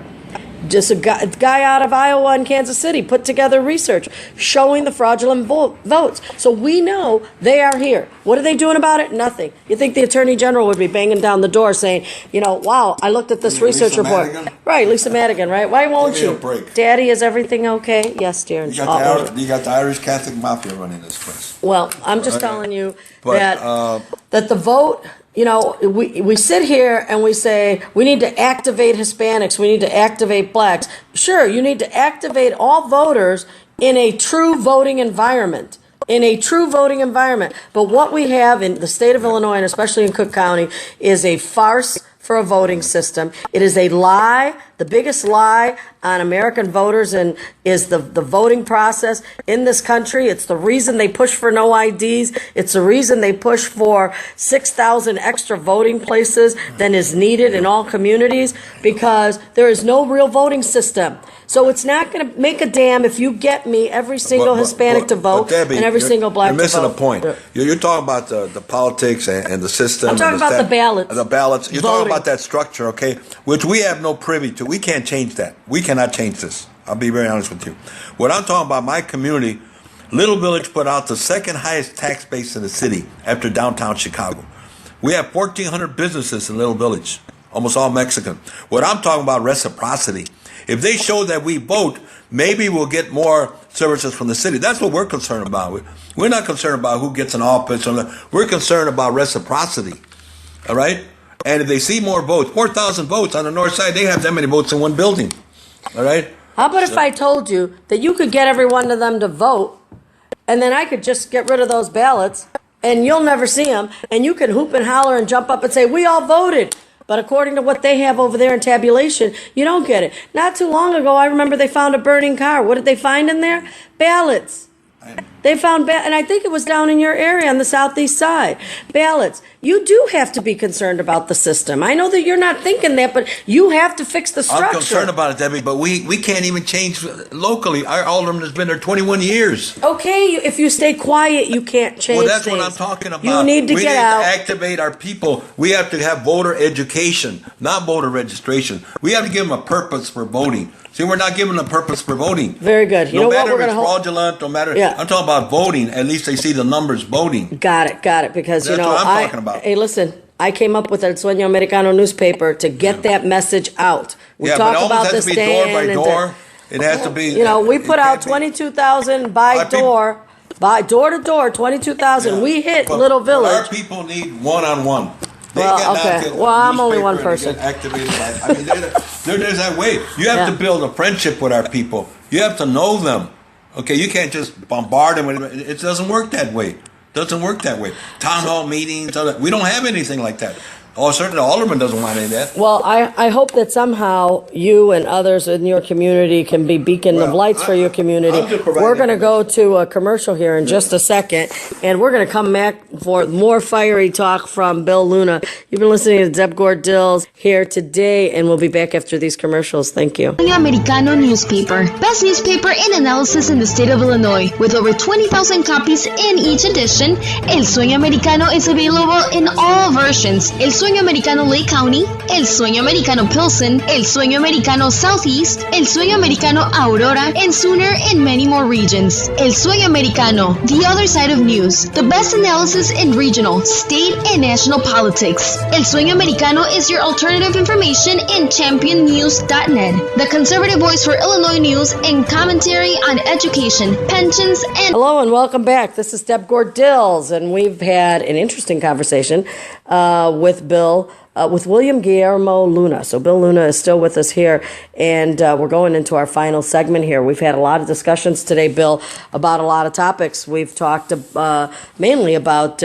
Just a guy out of Iowa and Kansas City put together research showing the fraudulent votes. So we know they are here. What are they doing about it? Nothing. You think the Attorney General would be banging down the door saying, wow, I looked at this research report. Madigan? Right, Lisa Madigan, right? Why won't Give me you? a break. Daddy, is everything okay? Yes, dear. You got the Irish Catholic Mafia running this place. Well, I'm just telling you that the vote, we sit here and we say we need to activate Hispanics, we need to activate blacks. Sure, you need to activate all voters in a true voting environment. But what we have in the state of Illinois, and especially in Cook County, is a farce for a voting system. It is a lie. The biggest lie on American voters and is the voting process in this country. It's the reason they push for no IDs. It's the reason they push for 6,000 extra voting places than is needed in all communities, because there is no real voting system. So it's not going to make a damn if you get me every single Hispanic to vote, Debbie, and every single black to vote. You're missing a point. You're talking about the politics and the system. I'm talking about the ballots. The ballots. You're Voting. talking about that structure, okay, which we have no privy to. We can't change that. We cannot change this. I'll be very honest with you. What I'm talking about, my community, Little Village put out the second highest tax base in the city after downtown Chicago. We have 1,400 businesses in Little Village, almost all Mexican. What I'm talking about, reciprocity. If they show that we vote, maybe we'll get more services from the city. That's what we're concerned about. We're not concerned about who gets an office. We're concerned about reciprocity. All right? And if they see more votes, 4,000 votes on the north side, they have that many votes in one building. All right? How about if I told you that you could get every one of them to vote, and then I could just get rid of those ballots, and you'll never see them, and you can hoop and holler and jump up and say, we all voted. But according to what they have over there in tabulation, you don't get it. Not too long ago, I remember they found a burning car. What did they find in there? Ballots. They found, and I think it was down in your area on the southeast side, ballots. You do have to be concerned about the system. I know that you're not thinking that, but you have to fix the structure. I'm concerned about it, Debbie, but we can't even change locally. Our alderman has been there 21 years. Okay, if you stay quiet, you can't change Well, that's things. what I'm talking about. You need to get out. We need to activate our people. We have to have voter education, not voter registration. We have to give them a purpose for voting. See, we're not giving them a purpose for voting. Very good. You no know matter what? if it's fraudulent, no matter. Yeah. I'm talking about voting. At least they see the numbers voting. Got it. Because, That's what I'm talking about. Hey, listen, I came up with El Sueño Americano newspaper to get that message out. We but talk it about almost has the to be door by stand door. It has to be. we put out 22,000 by door to door, 22,000. Yeah. We hit But Little Village. Our people need one-on-one. Well, okay. Well, I'm only one person. Activated by, there's that way. You have to build a friendship with our people. You have to know them. Okay, you can't just bombard them with it. It doesn't work that way. Doesn't work that way. Town hall meetings, all that. We don't have anything like that. Oh, certainly the alderman doesn't want any of that. Well, I hope that somehow you and others in your community can be beacon of lights for your community. We're going to go to a commercial here in just a second, and we're going to come back for more fiery talk from Bill Luna. You've been listening to Deb Gordills here today, and we'll be back after these commercials. Thank you. Sueño Americano newspaper. Best newspaper in analysis in the state of Illinois. With over 20,000 copies in each edition, El Sueño Americano is available in all versions. El Sueño Americano Lake County, El Sueño Americano Pilsen, El Sueño Americano Southeast, El Sueño Americano Aurora, and sooner in many more regions. El Sueño Americano, the other side of news. The best analysis in regional, state, and national politics. El Sueño Americano is your alternative information in championnews.net. The conservative voice for Illinois news and commentary on education, pensions, and... Hello and welcome back. This is Deb Gordills, and we've had an interesting conversation with William Guillermo Luna. So Bill Luna is still with us here, and we're going into our final segment here. We've had a lot of discussions today, Bill, about a lot of topics. We've talked mainly about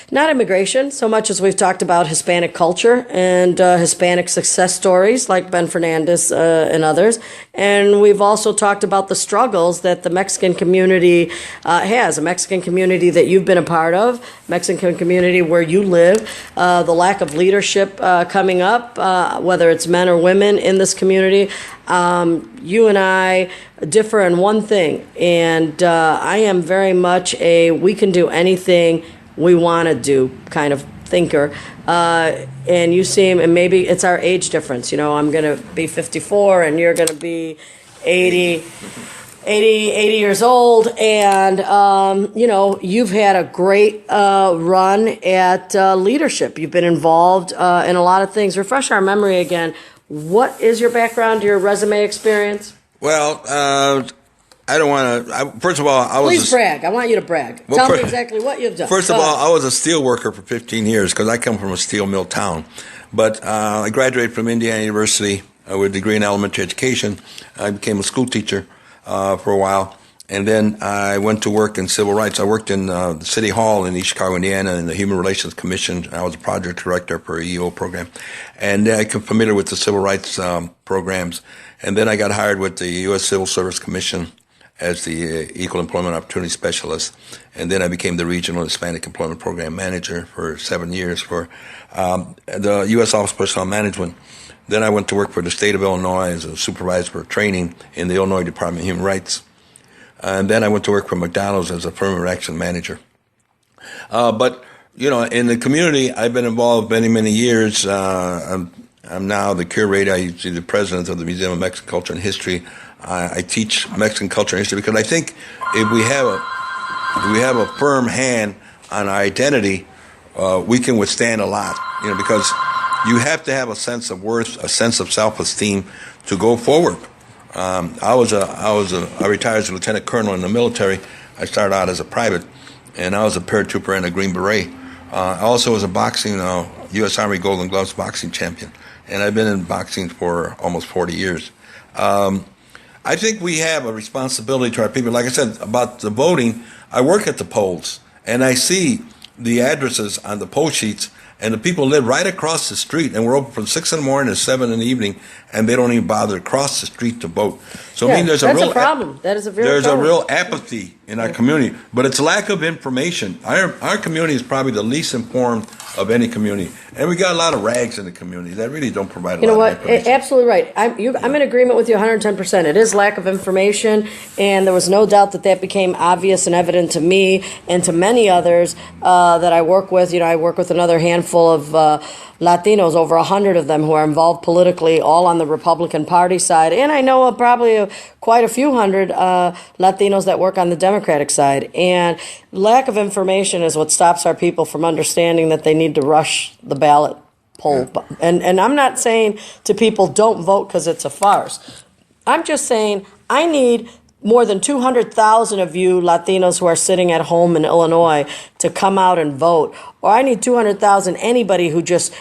not immigration so much as we've talked about Hispanic culture and Hispanic success stories like Ben Fernandez and others. And we've also talked about the struggles that the Mexican community has, a Mexican community that you've been a part of, Mexican community where you live, the lack of leadership coming up, whether it's men or women in this community. You and I differ in one thing, and I am very much a we can do anything we want to do kind of thinker. And you seem, and maybe it's our age difference. You know, I'm going to be 54 and you're going to be 80 years old. And, you know, you've had a great run at leadership. You've been involved in a lot of things. Refresh our memory again. What is your background, your resume experience? Well, I don't want to. First of all, I was. Please brag. I want you to brag. Tell me exactly what you've done. First of all, I was a steel worker for 15 years because I come from a steel mill town. But I graduated from Indiana University with a degree in elementary education. I became a school teacher for a while, and then I went to work in civil rights. I worked in the City Hall in East Chicago, Indiana, in the Human Relations Commission. I was a project director for a EO program, and I became familiar with the civil rights programs. And then I got hired with the U.S. Civil Service Commission as the Equal Employment Opportunity Specialist. And then I became the Regional Hispanic Employment Program Manager for 7 years for the U.S. Office of Personnel Management. Then I went to work for the state of Illinois as a supervisor for training in the Illinois Department of Human Rights. And then I went to work for McDonald's as a affirmative action manager. But, you know, in the community, I've been involved many, many years. I'm now the curator, I used to be the president of the Museum of Mexican Culture and History. I teach Mexican culture and history because I think if we have a firm hand on our identity, we can withstand a lot. You know, because you have to have a sense of worth, a sense of self-esteem to go forward. I retired as a lieutenant colonel in the military. I started out as a private, and I was a paratrooper and a Green Beret. I also was a boxing U.S. Army Golden Gloves boxing champion, and I've been in boxing for almost 40 years. I think we have a responsibility to our people. Like I said about the voting, I work at the polls, and I see the addresses on the poll sheets, and the people live right across the street, and we're open from 6 in the morning to 7 in the evening, and they don't even bother to cross the street to vote. So, I mean, there's a problem. That is a real problem. There's a real apathy in our community, but it's lack of information. Our community is probably the least informed of any community, and we got a lot of rags in the community that really don't provide a lot of information. Absolutely right. I'm in agreement with you 110%. It is lack of information, and there was no doubt that became obvious and evident to me and to many others that I work with. You know, I work with another handful of Latinos, over 100 of them who are involved politically, all on the Republican Party side. And I know probably quite a few hundred Latinos that work on the Democratic side. And lack of information is what stops our people from understanding that they need to rush the ballot poll. And I'm not saying to people, don't vote because it's a farce. I'm just saying I need more than 200,000 of you Latinos who are sitting at home in Illinois to come out and vote. Or I need 200,000 anybody who just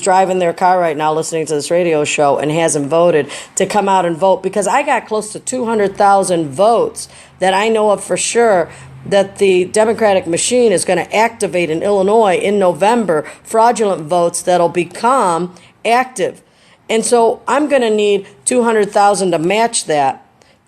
driving their car right now listening to this radio show and hasn't voted to come out and vote, because I got close to 200,000 votes that I know of for sure that the Democratic machine is going to activate in Illinois in November, fraudulent votes that'll become active. And so I'm going to need 200,000 to match that,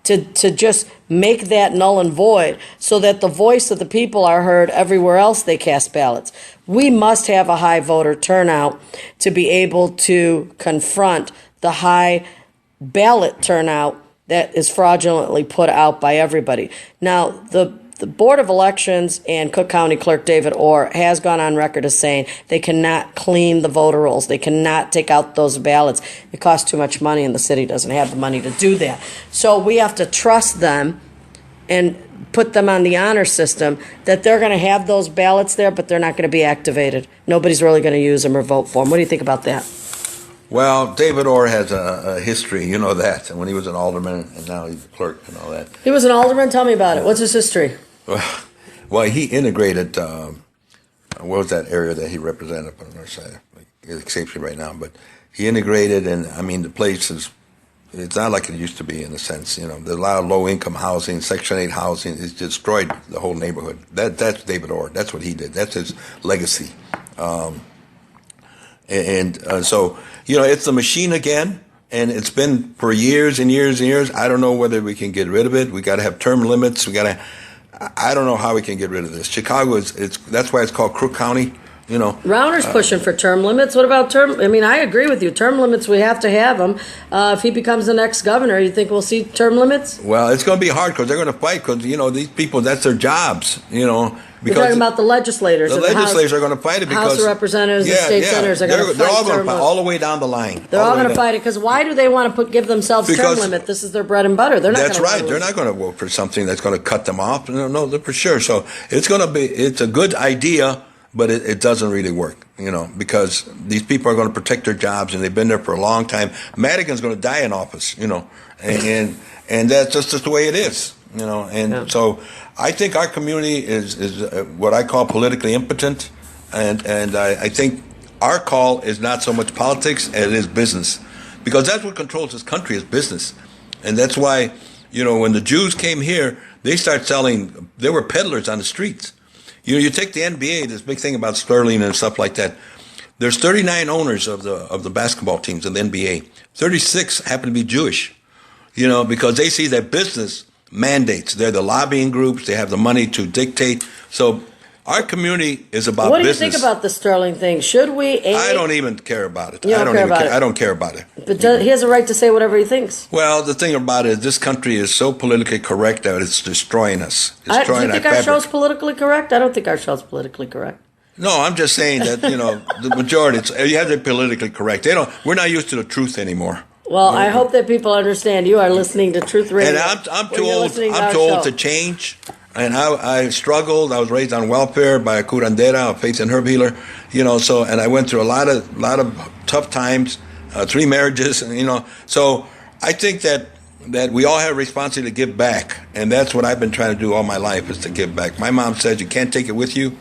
to just make that null and void so that the voice of the people are heard everywhere else they cast ballots. We must have a high voter turnout to be able to confront the high ballot turnout that is fraudulently put out by everybody. Now, the Board of Elections and Cook County Clerk David Orr has gone on record as saying they cannot clean the voter rolls. They cannot take out those ballots. It costs too much money, and the city doesn't have the money to do that. So we have to trust them and put them on the honor system that they're going to have those ballots there, but they're not going to be activated. Nobody's really going to use them or vote for them. What do you think about that? Well, David Orr has a history, you know that, and when he was an alderman, and now he's a clerk and all that. He was an alderman? Tell me about it. What's his history? Well, he integrated, what was that area that he represented up on the north side? It escapes me right now, but he integrated, and I mean, the place is, it's not like it used to be in a sense, you know, there's a lot of low-income housing, Section 8 housing, it's destroyed the whole neighborhood. That's David Orr, that's what he did, that's his legacy. So, you know, it's the machine again, and it's been for years and years and years. I don't know whether we can get rid of it. We got to have term limits. I don't know how we can get rid of this. Chicago that's why it's called Crook County. You know, Rauner's pushing for term limits. What about term? I mean, I agree with you. Term limits, we have to have them. If he becomes the next governor, you think we'll see term limits? Well, it's going to be hard because they're going to fight because, you know, these people, that's their jobs, you know. You're talking about the legislators. The legislators are going to fight it because House of Representatives and state senators are going to fight. They're all going to fight all the way down the line. They're all going to fight it because why do they want to give themselves term limit? This is their bread and butter. They're not. That's right. They're not going to vote for something that's going to cut them off. No, for sure. So it's a good idea, but it doesn't really work, you know, because these people are going to protect their jobs and they've been there for a long time. Madigan's going to die in office, you know, and that's just the way it is, you know, and so I think our community is what I call politically impotent, and I think our call is not so much politics as it is business, because that's what controls this country is business, and that's why, you know, when the Jews came here, they started selling. They were peddlers on the streets. You know, you take the NBA, this big thing about Sterling and stuff like that. There's 39 owners of the basketball teams in the NBA. 36 happen to be Jewish, you know, because they see that business mandates. They're the lobbying groups. They have the money to dictate. So our community is about business. What do you think about the Sterling thing? Should we? I don't even care about it. I don't care about it. But he has a right to say whatever he thinks. Well, the thing about it is this country is so politically correct that it's destroying us. Do you think our show's politically correct? I don't think our show's politically correct. No, I'm just saying that, you know, the majority, you have to be politically correct. We're not used to the truth anymore. Well, I hope that people understand you are listening to Truth Radio. And I'm too old to change. And I struggled. I was raised on welfare by a curandera, a faith and herb healer, you know. So, and I went through a lot of tough times, 3 marriages, you know. So, I think that we all have a responsibility to give back, and that's what I've been trying to do all my life is to give back. My mom says you can't take it with you;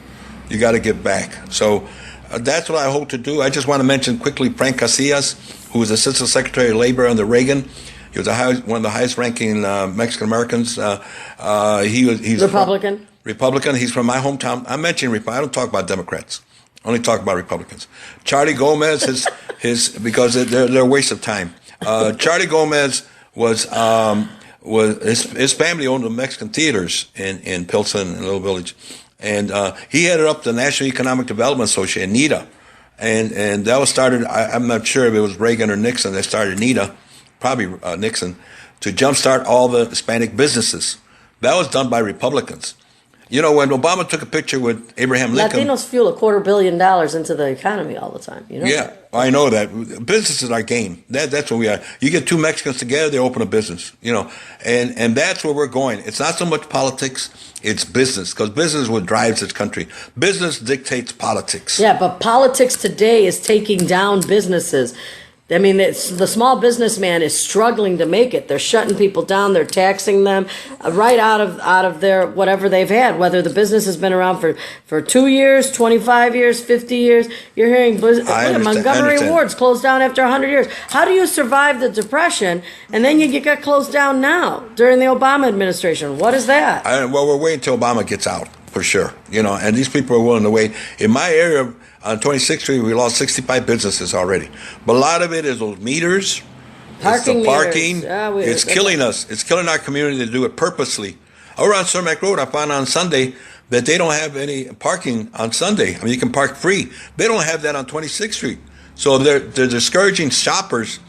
you got to give back. So, that's what I hope to do. I just want to mention quickly Frank Casillas, who was Assistant Secretary of Labor under Reagan. He was one of the highest-ranking Mexican Americans. He's Republican. Republican. He's from my hometown. I'm mentioning Republicans. I don't talk about Democrats. I only talk about Republicans. Charlie Gomez, because they're a waste of time. Charlie Gomez was his family owned the Mexican theaters in Pilsen, in a little village, and he headed up the National Economic Development Association, NEDA, and that was started. I'm not sure if it was Reagan or Nixon that started NEDA. Probably Nixon, to jumpstart all the Hispanic businesses. That was done by Republicans. You know, when Obama took a picture with Abraham Lincoln... Latinos fuel $250 billion into the economy all the time. You know that? I know that. Business is our game. That's what we are. You get 2 Mexicans together, they open a business, you know. And that's where we're going. It's not so much politics, it's business, because business is what drives this country. Business dictates politics. Yeah, but politics today is taking down businesses. I mean, it's, the small businessman is struggling to make it. They're shutting people down. They're taxing them right out of their whatever they've had. Whether the business has been around for 2 years, 25 years, 50 years. You're hearing Montgomery Ward's closed down after 100 years. How do you survive the Depression and then you get closed down now during the Obama administration? What is that? Well, we're waiting until Obama gets out for sure. And these people are willing to wait. In my area, on 26th Street, we lost 65 businesses already. But a lot of it is those meters. Parking. It's killing us. It's killing our community to do it purposely. Over on Cermak Road, I found on Sunday that they don't have any parking on Sunday. I mean, you can park free. They don't have that on 26th Street. So they're discouraging shoppers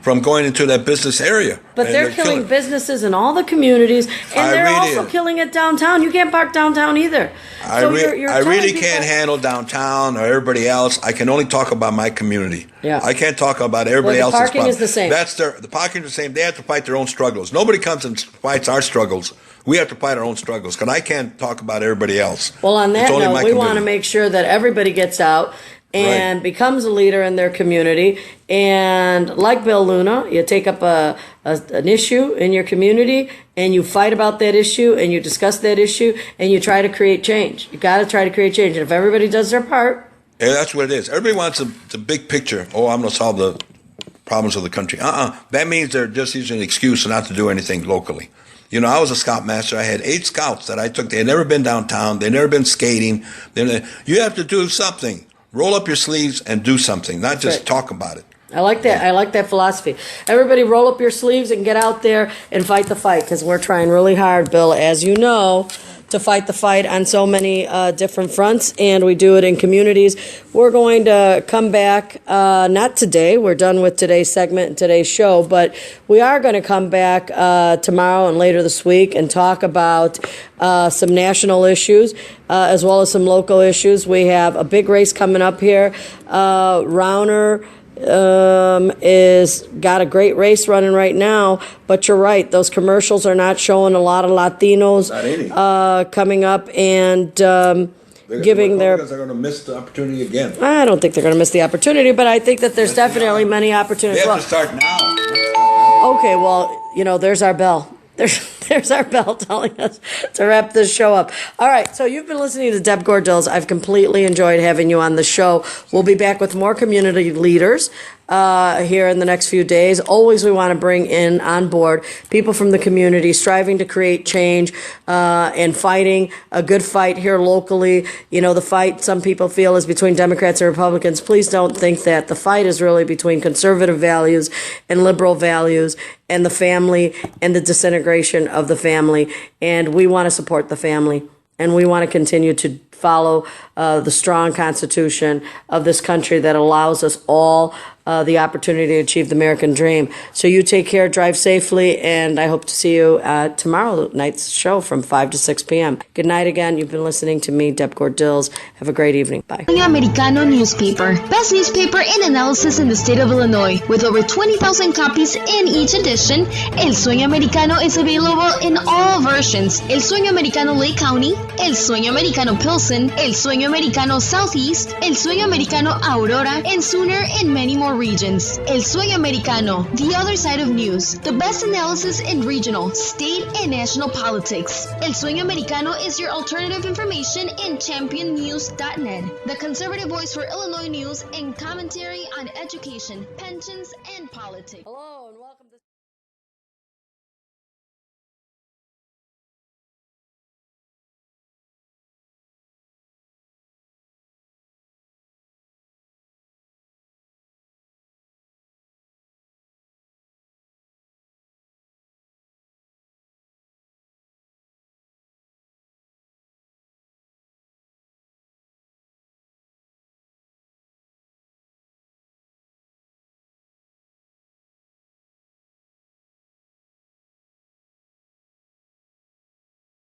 from going into that business area. But they're killing businesses in all the communities, and they're also killing it downtown. You can't park downtown either. I really can't handle downtown or everybody else. I can only talk about my community. Yeah. I can't talk about everybody else's parking is the same. The parking is the same. They have to fight their own struggles. Nobody comes and fights our struggles. We have to fight our own struggles, because I can't talk about everybody else. Well, on that note, we want to make sure that everybody gets out and becomes a leader in their community. And like Bill Luna, you take up an issue in your community and you fight about that issue and you discuss that issue and you try to create change. You got to try to create change. And if everybody does their part. Yeah, that's what it is. Everybody wants the big picture. Oh, I'm going to solve the problems of the country. That means they're just using an excuse not to do anything locally. I was a scoutmaster. I had 8 scouts that I took. They had never been downtown. They'd never been skating. You have to do something. Roll up your sleeves and do something, not just talk about it. I like that. I like that philosophy. Everybody roll up your sleeves and get out there and fight the fight, because we're trying really hard, Bill, as you know, to fight the fight on so many different fronts, and we do it in communities. We're going to come back, not today. We're done with today's segment and today's show, but we are going to come back tomorrow and later this week and talk about some national issues as well as some local issues. We have a big race coming up here. Rauner is got a great race running right now, but you're right, those commercials are not showing a lot of Latinos coming up and giving their... They're going to miss the opportunity again. I don't think they're going to miss the opportunity, but I think that there's definitely many opportunities. They have to start now. Okay, well, there's our bell. There's our bell telling us to wrap this show up. All right, so you've been listening to Deb Gordills. I've completely enjoyed having you on the show. We'll be back with more community leaders here in the next few days. Always we want to bring in on board people from the community striving to create change and fighting a good fight here locally. The fight some people feel is between Democrats and Republicans. Please don't think that. The fight is really between conservative values and liberal values and the family and the disintegration of the family. And we want to support the family. And we want to continue to follow the strong constitution of this country that allows us all the opportunity to achieve the American dream. So you take care, drive safely, and I hope to see you at tomorrow night's show from 5 to 6 p.m. Good night again. You've been listening to me, Deb Gordills. Have a great evening. Bye. Sueño Americano newspaper. Best newspaper in analysis in the state of Illinois. With over 20,000 copies in each edition, El Sueño Americano is available in all versions. El Sueño Americano Lake County, El Sueño Americano Pilsen, El Sueño Americano Southeast, El Sueño Americano Aurora, and sooner in many more regions. El Sueño Americano, the other side of news. The best analysis in regional, state, and national politics. El Sueño Americano is your alternative information in championnews.net. The conservative voice for Illinois news and commentary on education, pensions, and politics. Hello.